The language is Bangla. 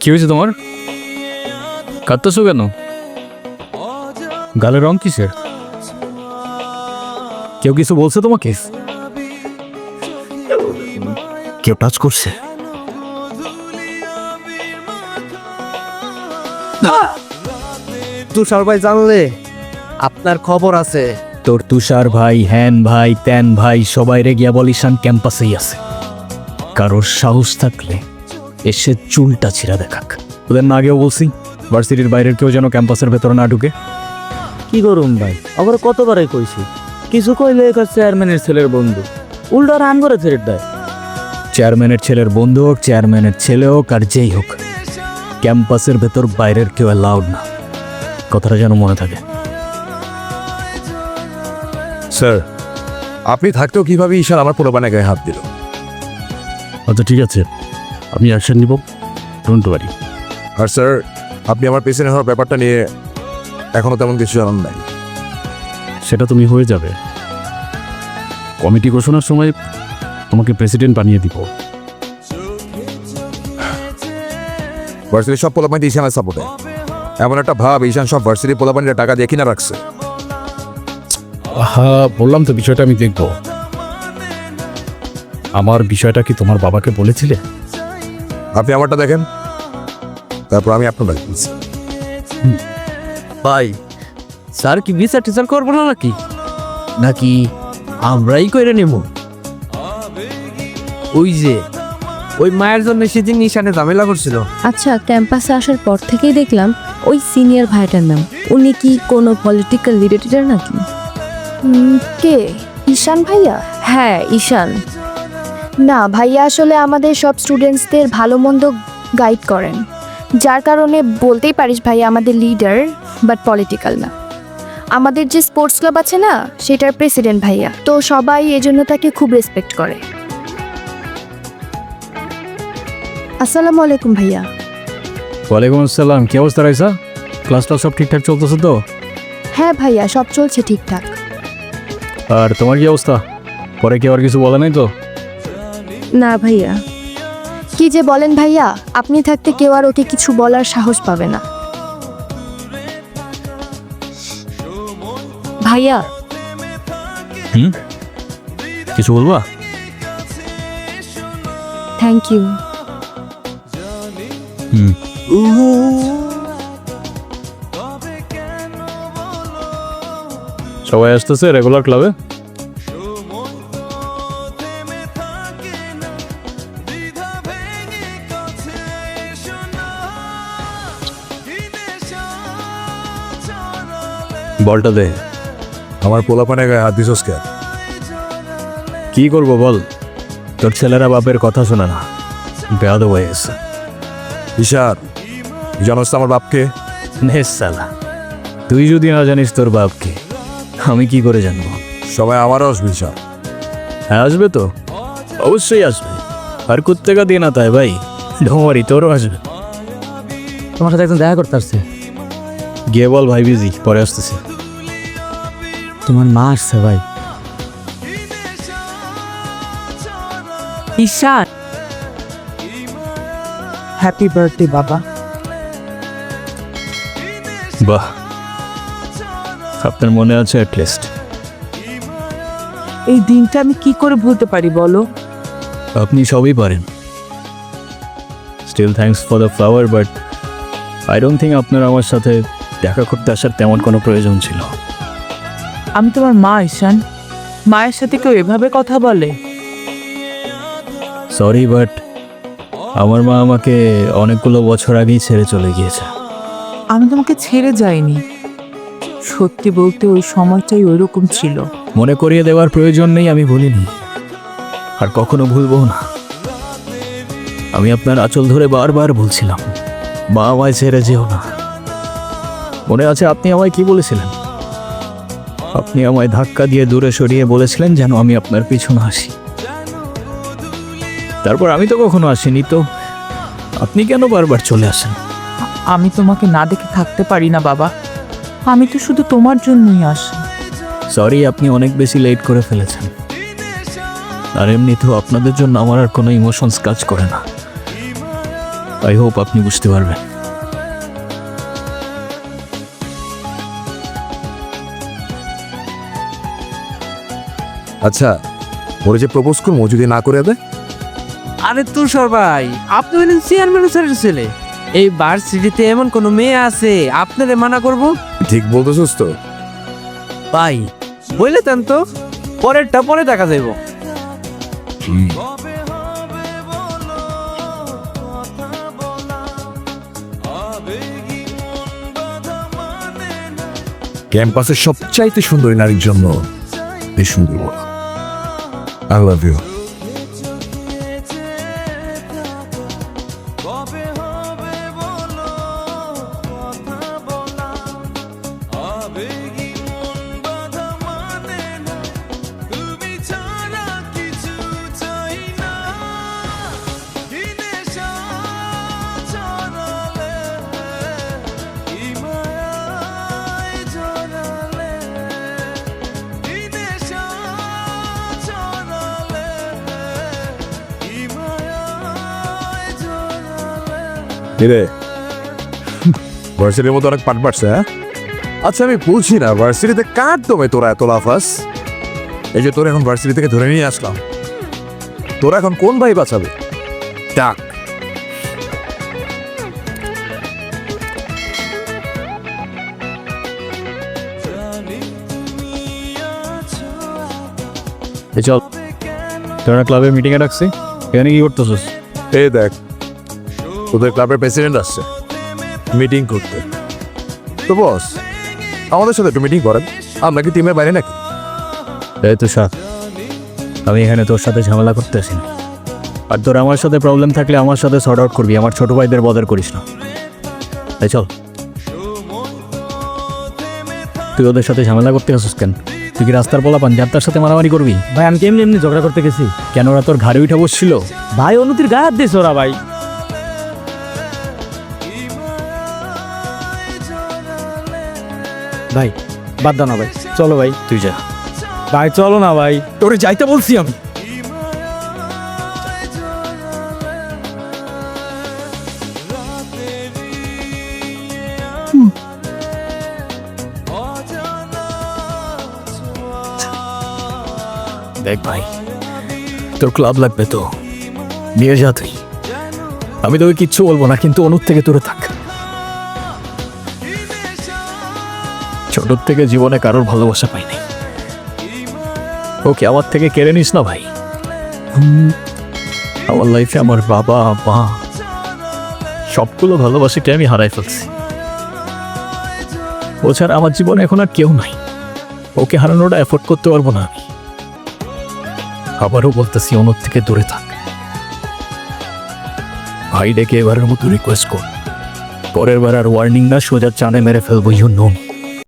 কি হয়েছে তোমার? কাঁদতেছো কেন? গালের রং কিসের? কেউ কিছু বলছে তোমাকে? কেউ টাচ করছে? তুষার ভাই জানলে আপনার খবর আছে। তোর তুষার ভাই, হ্যান ভাই, ত্যান ভাই সবাই রে গিয়া বল ঈশান ক্যাম্পাসেই আছে। কারোর সাহস থাকলে এসে চুলটা ছিঁড়া দেখাক। ওদের না আগেও বলছি ভার্সিটির বাইরের কেউ যেন ক্যাম্পাসের ভেতরে না ঢুকে। কি করুন ভাই, আবার কতবারই কইছি, কিছু কইলে চেয়ারম্যানের ছেলের বন্ধু উল্টা রান করে ফেরত দেয়। চেয়ারম্যানের ছেলের বন্ধু হোক, চেয়ারম্যানের ছেলে হোক আর যেই হোক, ক্যাম্পাসের ভেতর বাইরের কেউ অ্যালাউড না। কথাটা যেন মনে থাকে। স্যার, আপনি থাকতেও কিভাবে ঈশান আমার পোলাপানে গায়ে হাত দিল? আচ্ছা ঠিক আছে, আমি অ্যাকশন নিব, ডোন্ট ওয়ারি। আর স্যার, আপনি আমার পেছনে হওয়ার ব্যাপারটা নিয়ে এখনো তেমন কিছু জানান নাই। সেটা তুমি হয়ে যাবে। কমিটি ঘোষণার সময় তোমাকে প্রেসিডেন্ট বানিয়ে দিব। ভার্সিটির সব পোলাপানি ঈশানের সাপোর্টে। এমন একটা ভাব ঈশান সব ভার্সিটির পোলাপানিরা টাকা দিয়ে কিনা রাখছে। হ্যাঁ বললাম তো, বিষয়টা আমি দেখব। আমার বিষয়টা কি তোমার বাবাকে বলেছিলে? আপনি আমারটা দেখেন, তারপর আমি আপনার দেখছি। ভাই, স্যার কি বিচার টিচার করবো না নাকি নাকি আমরাই কইরে নেব? ওই যে ওই মায়ের জন্য সেদিন নিশানে ঝামেলা করছিল। আচ্ছা, ক্যাম্পাসে আসার পর থেকেই দেখলাম ওই সিনিয়র ভাইটার নাম। উনি কি কোনো পলিটিক্যাল লিডার নাকি? কে? ঈশান ভাইয়া? হ্যাঁ, ঈশান। না ভাইয়া, আসলে আমাদের সব স্টুডেন্টসদের ভালো মন্দ গাইড করেন, যার কারণে বলতেই পারিস ভাইয়া আমাদের লিডার, বাট পলিটিক্যাল না। আমাদের যে স্পোর্টস ক্লাব আছে না, সেটার প্রেসিডেন্ট ভাইয়া, তো সবাই এজন্য তাকে খুব রেসপেক্ট করে। আসসালামু আলাইকুম ভাইয়া। ওয়ালাইকুম আসসালাম। কি অবস্থা রাইসা? ক্লাসটা সব ঠিকঠাক চলতেছে তো? হ্যাঁ ভাইয়া, সব চলছে ঠিকঠাক। আর তোমার কি অবস্থা? পরে কেউ আর কিছু বলে নাই তো? না ভাইয়া। কি যে বলেন ভাইয়া, আপনি থাকতে কেউ আর ওকে কিছু বলার সাহস পাবে না। ভাইয়া, কিছু বলবা? Thank you. সবাই আসতেছে রেগুলার ক্লাবে? বলটা দে। আমার পোলাপানে গায়ে হাত দিছস কেন? কি করবো বল, তোর ছেলেরা বাপের কথা শোনে না, বেয়াদ হয়ে গেছে। ঈশান, জানোস তো আমার বাপকে? নেস সালা, তুই যদি না জানিস তোর বাপকে, আমি কি করে জানবো? সবাই আমারও আসবে ঈশান। হ্যাঁ আসবে তো, অবশ্যই আসবে। আর কুত্তেকা দিয়ে না তাই ভাই, ঢোমারি তোরও আসবে। তোমার সাথে একজন দেখা করতে আসছে। গিয়ে বল ভাই বিজি, পরে আসতেছে। তোমার মা আসছে ভাই। ঈশান, হ্যাপি বার্থডে বাবা। বাহ, আপনার মনে আছে অ্যাটলিস্ট। এই দিনটা আমি কি করে ভুলতে পারি বলো? আপনি সবই পারেন। Still thanks for the flower, but I don't think আপনার আমার সাথে দেখা করতে আসার তেমন কোনো প্রয়োজন ছিল। আমি তোমার মা ঈশান, মায়ের সাথে কেউ এভাবে কথা বলে? সরি, বাট আমার মা আমাকে অনেকগুলো বছর আগেই ছেড়ে চলে গিয়েছে। আমি তোমাকে ছেড়ে যাইনি, সত্যি বলতে ওই সময়টাই ওইরকম ছিল। মনে করিয়ে দেওয়ার প্রয়োজন নেই, আমি ভুলিনি আর কখনো ভুলবো না। আমি আপনার আঁচল ধরে বারবার বলছিলাম, মা আমায় ছেড়ে যেও না। মনে আছে আপনি আমায় কি বলেছিলেন? আপনি আমায় ধাক্কা দিয়ে দূরে সরিয়ে বলেছিলেন যেন আমি আপনার পিছনে আসি। তারপর আমি তো কখনো আসিনি, তো আপনি কেন বারবার চলে আসেন? আমি তোমাকে না দেখে থাকতে পারি না বাবা, আমি তো শুধু তোমার জন্যই আসি। সরি, আপনি অনেক বেশি লেট করে ফেলেছেন। আর এমনিতেও আপনাদের জন্য আমার আর কোনো ইমোশনস কাজ করে না। আই হোপ আপনি বুঝতে পারবেন। আচ্ছা ওরে যে প্রপোজ করবো ও যদি না করে দেয়? আরে তুষার ভাই, আপনি হলেন চেয়ারম্যান স্যারের ছেলে। এই ভার্সিটিতে এমন কোনো মেয়ে আছে আপনারে মানা করব? ঠিক বলতেছিস তো? ভাই বলে দেন তো, পরেরটা পরে দেখা যাইব। ক্যাম্পাসের সবচাইতে সুন্দরী নারীর জন্য এই সুন্দর আই লাভ ইউ। কিরে ভার্সিটির মধ্যে অনেক পাট পাটছে, হ্যাঁ? আচ্ছা আমি বলছি না ভার্সিটিতে কার দমে তোরা এত লাফাস? এই যে তোরা এখন ভার্সিটি থেকে ধরে নিয়ে আসলাম, তোরা এখন কোন ভাই বাঁচাবে? ডাক। এই চল, তোরা ক্লাবের মিটিংয়ে ডাকছি, এখানে কি করতেছিস? এই দেখ তোদের ক্লাবের প্রেসিডেন্ট আসছে মিটিং করতে। তো বস আমাদের সাথে একটু মিটিং করেন, আমরা কি টিমের বাইরে নাকি? এই তুষার, আমি এখানে তোর সাথে ঝামেলা করতে আসিনি। আর তোর আমার সাথে প্রবলেম থাকলে আমার সাথে সর্ট আউট করবি, আমার ছোট ভাইদের বদার করিস না। এই চল। তুই ওদের সাথে ঝামেলা করতে আসিস কেন? তুই কি রাস্তার পোলা পান যার তার সাথে মারামারি করবি? ভাই আমি কেমনি এমনি ঝগড়া করতে গেছি? কেন ওরা তোর ঘাড়ে উঠে বসছিল? ভাই অনুতির গায়ে হাত দিয়েছে ওরা। ভাই ভাই বাদ দাও না ভাই, চলো ভাই। তুই যা। ভাই চলো না ভাই। তোরে যাইতে বলছি আমি। দেখ ভাই, তোর ক্লাব লাগবে তো নিয়ে যা তুই, আমি তোকে কিচ্ছু বলবো না, কিন্তু অনুর থেকে দূরে থাক। ছোট থেকে জীবনে কারোর ভালোবাসা পাইনি, ওকে আমার থেকে কেড়ে নিস না ভাই। আমার লাইফে আমার বাবা মা সবগুলো ভালোবাসাকে আমি হারাই ফেলছি। ও ছাড়া আমার জীবনে এখন আর কেউ নাই, ওকে হারানোটা এফোর্ড করতে পারবো না আমি। আবারও বলতেছি অনুর থেকে দূরে থাক ভাই। ডেকে এবারের মতো রিকোয়েস্ট কর, পরের বার আর ওয়ার্নিং না, সোজা চানে মেরে ফেলবো। You know me.